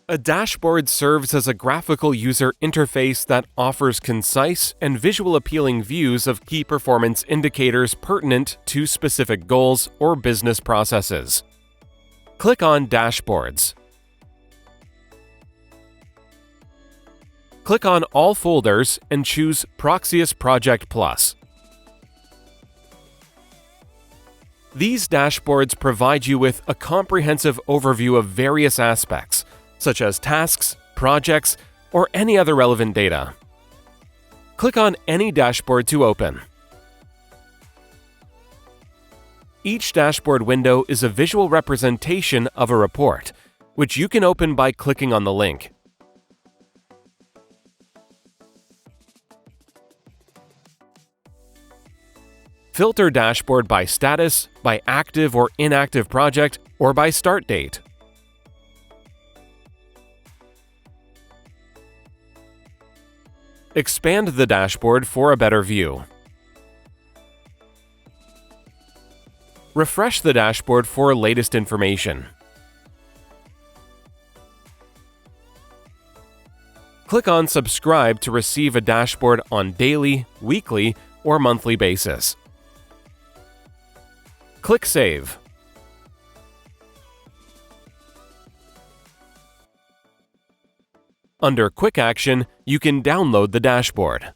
A dashboard serves as a graphical user interface that offers concise and visual appealing views of key performance indicators pertinent to specific goals or business processes. Click on Dashboards. Click on All Folders and choose PROXIUSS Project Plus. These dashboards provide you with a comprehensive overview of various aspects, such as tasks, projects, or any other relevant data. Click on any dashboard to open. Each dashboard window is a visual representation of a report, which you can open by clicking on the link. Filter dashboard by status, by active or inactive project, or by start date. Expand the dashboard for a better view. Refresh the dashboard for latest information. Click on Subscribe to receive a dashboard on daily, weekly, or monthly basis. Click Save. Under Quick Action, you can download the dashboard.